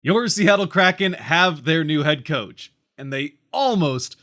Your Seattle Kraken have their new head coach, and they almost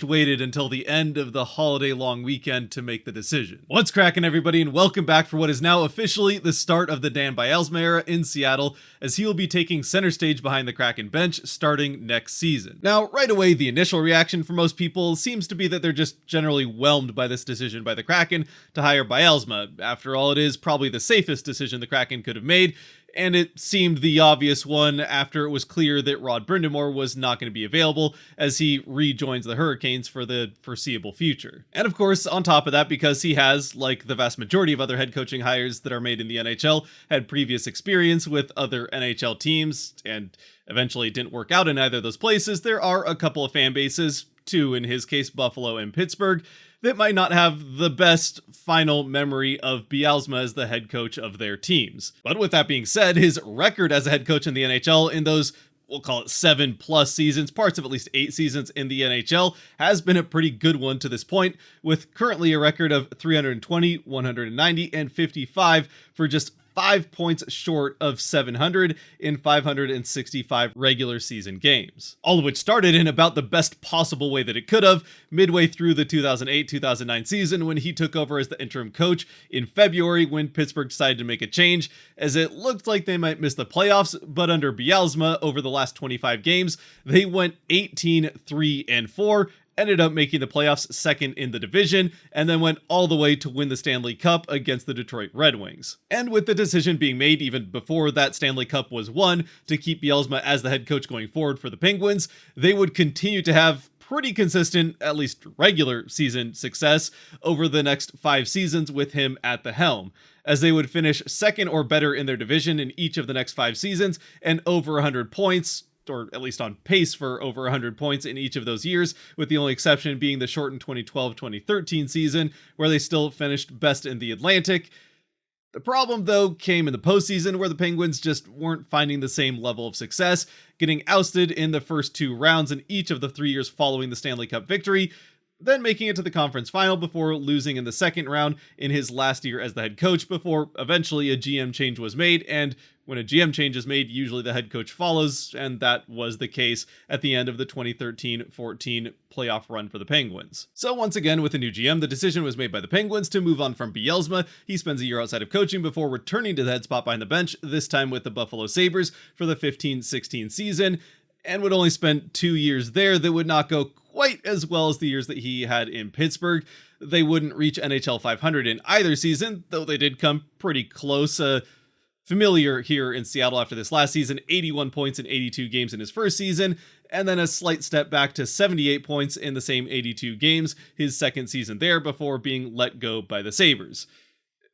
waited until the end of the holiday long weekend to make the decision. What's cracking, everybody, and welcome back for what is now officially the start of the Dan Bylsma era in Seattle, as he will be taking center stage behind the Kraken bench starting next season. Now, right away, the initial reaction for most people seems to be that they're just generally whelmed by this decision by the Kraken to hire Bylsma. After all, it is probably the safest decision the Kraken could have made, and it seemed the obvious one after it was clear that Rod Brind'Amour was not going to be available as he rejoins the Hurricanes for the foreseeable future. And of course, on top of that, because he has, like the vast majority of other head coaching hires that are made in the NHL, had previous experience with other NHL teams and eventually didn't work out in either of those places, there are a couple of fan bases, two in his case, Buffalo and Pittsburgh, that might not have the best final memory of Bylsma as the head coach of their teams. But with that being said, his record as a head coach in the NHL in those, we'll call it 7+ seasons, parts of at least 8 seasons in the NHL, has been a pretty good one to this point, with currently a record of 320, 190, and 55 for just 5 points short of 700 in 565 regular season games. All of which started in about the best possible way that it could have, midway through the 2008-2009 season when he took over as the interim coach in February when Pittsburgh decided to make a change, as it looked like they might miss the playoffs, but under Bylsma over the last 25 games, they went 18-3-4, ended up making the playoffs second in the division, and then went all the way to win the Stanley Cup against the Detroit Red Wings. And with the decision being made even before that Stanley Cup was won to keep Bylsma as the head coach going forward for the Penguins, they would continue to have pretty consistent, at least regular season success over the next 5 seasons with him at the helm, as they would finish second or better in their division in each of the next 5 seasons and over 100 points, or at least on pace for over 100 points in each of those years, with the only exception being the shortened 2012-2013 season, where they still finished best in the Atlantic. The problem, though, came in the postseason, where the Penguins just weren't finding the same level of success, getting ousted in the first 2 rounds in each of the 3 years following the Stanley Cup victory, then making it to the conference final before losing in the second round in his last year as the head coach, before eventually a GM change was made. And when a GM change is made, usually the head coach follows, and that was the case at the end of the 2013-14 playoff run for the Penguins. So once again, with a new GM, the decision was made by the Penguins to move on from Bylsma. He spends a year outside of coaching before returning to the head spot behind the bench, this time with the Buffalo Sabres for the 15-16 season, and would only spend 2 years there that would not go quite as well as the years that he had in Pittsburgh. They wouldn't reach NHL 500 in either season, though they did come pretty close. Familiar here in Seattle after this last season, 81 points in 82 games in his first season, and then a slight step back to 78 points in the same 82 games his second season there before being let go by the Sabres.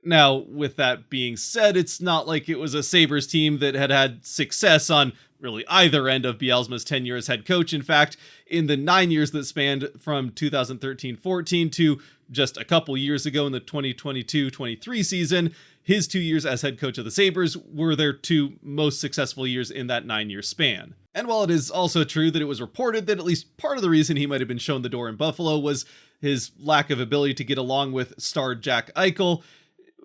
Now, with that being said, it's not like it was a Sabres team that had had success on really either end of Bylsma's tenure as head coach. In fact, in the 9 years that spanned from 2013-14 to just a couple years ago in the 2022-23 season, his 2 years as head coach of the Sabres were their 2 most successful years in that 9-year span. And while it is also true that it was reported that at least part of the reason he might have been shown the door in Buffalo was his lack of ability to get along with star Jack Eichel,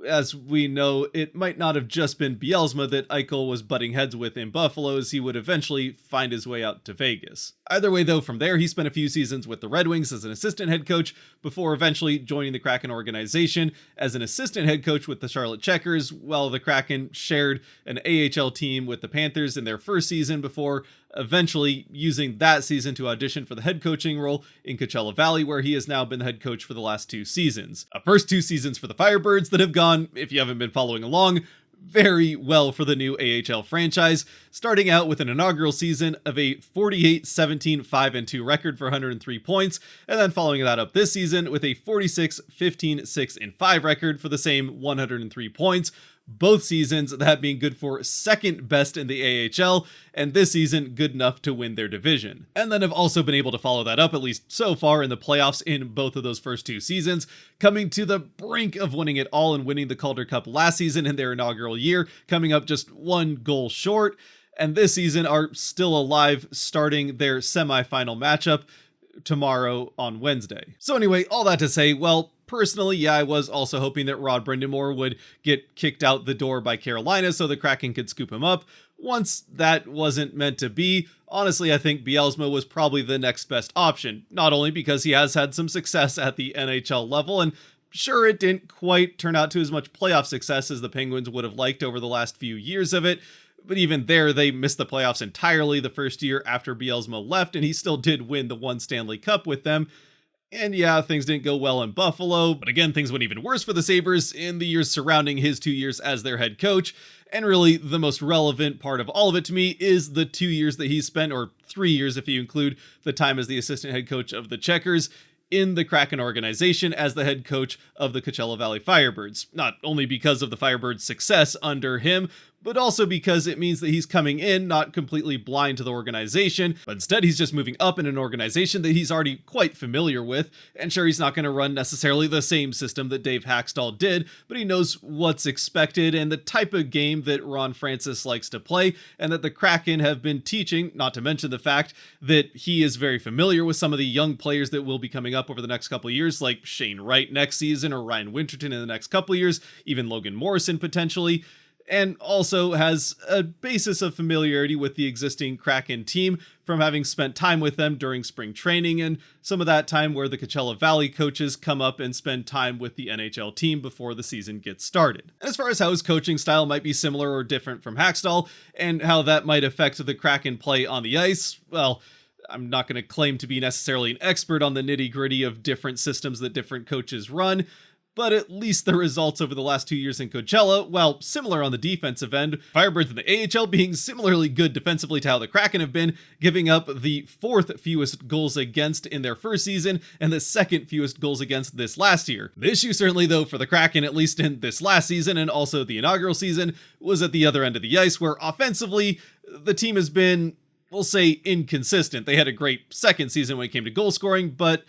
as we know, it might not have just been Bylsma that Eichel was butting heads with in Buffalo, as he would eventually find his way out to Vegas. Either way, though, from there, he spent a few seasons with the Red Wings as an assistant head coach before eventually joining the Kraken organization as an assistant head coach with the Charlotte Checkers, while the Kraken shared an AHL team with the Panthers in their first season before eventually using that season to audition for the head coaching role in Coachella Valley, where he has now been the head coach for the last 2 seasons. First 2 seasons for the Firebirds that have gone, if you haven't been following along, very well for the new AHL franchise, starting out with an inaugural season of a 48-17-5-2 record for 103 points, and then following that up this season with a 46-15-6-5 record for the same 103 points, both seasons that being good for second best in the AHL, and this season good enough to win their division. And then have also been able to follow that up, at least so far, in the playoffs in both of those first 2 seasons, coming to the brink of winning it all and winning the Calder Cup last season in their inaugural year, coming up just 1 goal short, and this season are still alive, starting their semifinal matchup tomorrow on Wednesday. So anyway, all that to say, well, personally, yeah, I was also hoping that Rod Brind'Amour would get kicked out the door by Carolina so the Kraken could scoop him up, once that wasn't meant to be, honestly, I think Bylsma was probably the next best option, not only because he has had some success at the NHL level, and sure, it didn't quite turn out to as much playoff success as the Penguins would have liked over the last few years of it, but even there, they missed the playoffs entirely the first year after Bylsma left, and he still did win the one Stanley Cup with them. And yeah, things didn't go well in Buffalo, but again, things went even worse for the Sabres in the years surrounding his 2 years as their head coach. And really, the most relevant part of all of it to me is the 2 years that he spent, or 3 years if you include the time as the assistant head coach of the Checkers, in the Kraken organization as the head coach of the Coachella Valley Firebirds. Not only because of the Firebirds' success under him, but also because it means that he's coming in not completely blind to the organization, but instead he's just moving up in an organization that he's already quite familiar with. And sure, he's not going to run necessarily the same system that Dave Haxtell did, but he knows what's expected and the type of game that Ron Francis likes to play, and that the Kraken have been teaching, not to mention the fact that he is very familiar with some of the young players that will be coming up over the next couple of years, like Shane Wright next season, or Ryan Winterton in the next couple of years, even Logan Morrison potentially, and also has a basis of familiarity with the existing Kraken team from having spent time with them during spring training and some of that time where the Coachella Valley coaches come up and spend time with the NHL team before the season gets started. And as far as how his coaching style might be similar or different from Haxtell and how that might affect the Kraken play on the ice, well, I'm not going to claim to be necessarily an expert on the nitty-gritty of different systems that different coaches run, but at least the results over the last 2 years in Coachella, while similar on the defensive end, Firebirds in the AHL being similarly good defensively to how the Kraken have been, giving up the 4th fewest goals against in their first season and the 2nd fewest goals against this last year. The issue certainly though for the Kraken, at least in this last season and also the inaugural season, was at the other end of the ice, where offensively the team has been, we'll say, inconsistent. They had a great second season when it came to goal scoring, but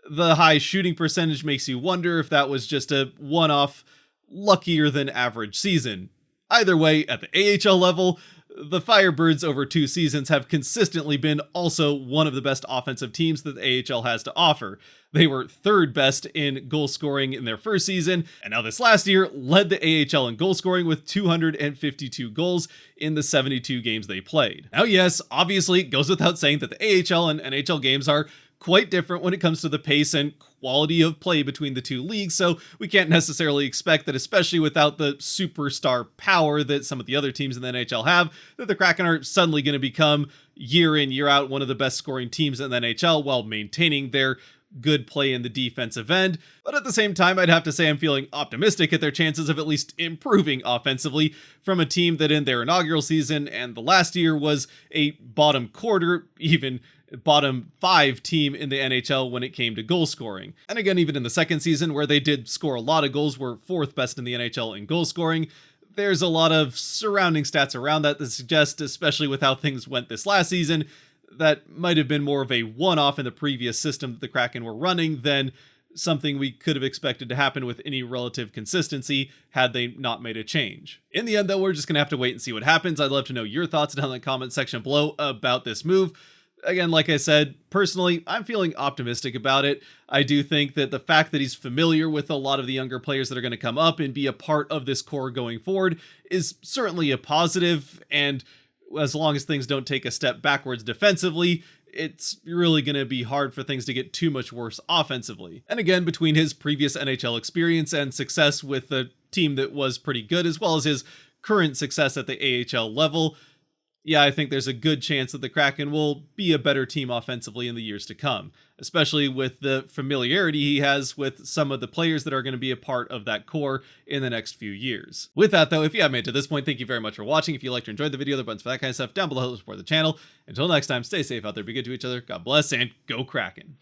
the high shooting percentage makes you wonder if that was just a one-off, luckier than average season. Either way, at the AHL level, the Firebirds over 2 seasons have consistently been also one of the best offensive teams that the AHL has to offer. They were 3rd best in goal scoring in their first season, and now this last year led the AHL in goal scoring with 252 goals in the 72 games they played. Now yes, obviously it goes without saying that the AHL and NHL games are quite different when it comes to the pace and quality of play between the two leagues, so we can't necessarily expect that, especially without the superstar power that some of the other teams in the NHL have, that the Kraken are suddenly going to become year in, year out one of the best scoring teams in the NHL while maintaining their good play in the defensive end. But at the same time, I'd have to say I'm feeling optimistic at their chances of at least improving offensively from a team that in their inaugural season and the last year was a bottom quarter, even bottom 5 team in the NHL when it came to goal scoring. And again, even in the second season where they did score a lot of goals, were 4th best in the NHL in goal scoring. There's a lot of surrounding stats around that suggest, especially with how things went this last season, that might have been more of a one-off in the previous system that the Kraken were running than something we could have expected to happen with any relative consistency had they not made a change. In the end though, we're just gonna have to wait and see what happens. I'd love to know your thoughts down in the comment section below about this move. Again, like I said, personally, I'm feeling optimistic about it. I do think that the fact that he's familiar with a lot of the younger players that are going to come up and be a part of this core going forward is certainly a positive, and as long as things don't take a step backwards defensively, it's really going to be hard for things to get too much worse offensively. And again, between his previous NHL experience and success with the team that was pretty good, as well as his current success at the AHL level, yeah, I think there's a good chance that the Kraken will be a better team offensively in the years to come, especially with the familiarity he has with some of the players that are going to be a part of that core in the next few years. With that though, if you have made it to this point, thank you very much for watching. If you liked or enjoyed the video, the buttons for that kind of stuff down below to support the channel. Until next time, stay safe out there, be good to each other, God bless, and go Kraken.